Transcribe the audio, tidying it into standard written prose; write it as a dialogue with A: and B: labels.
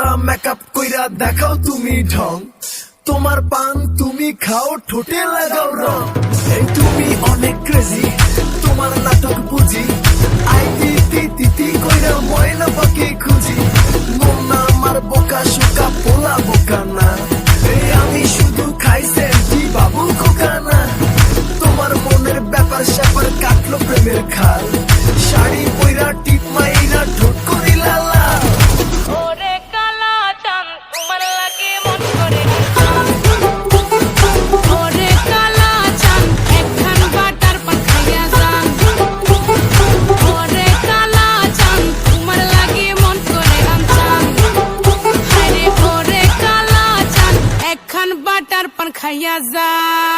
A: করা মেকআপ কইরা দেখাও তুমি ঢং, তোমার পান তুমি খাও ঠোঁটে লাগাও রং। এই তুমি অনেক ক্রেজি, তোমার নাটক বুঝি, আইতি তিতি কইরা ময়না পাখি খুঁজি। মন না আমার বোকা শোকা পোলা বোকা না, এই আমি শুধু খাই সেন্টি বাবু খোকা না। তোমার মনের ব্যাপার স্যাপার কাটলো প্রেমের খাল, শাড়ি পইরা টিপ মাইরা ঠোঁট করিলা লাল।
B: ওরে কালা চাঁদ তোমার লাগে মন করে, ওরে কালা চাঁদ একখান বাটার পান খাইয়া যান। ওরে কালা চাঁদ তোমার লাগে মন করে চান, হায়রে ওরে কালা চাঁদ একখান বাটার পান খাইয়া যান।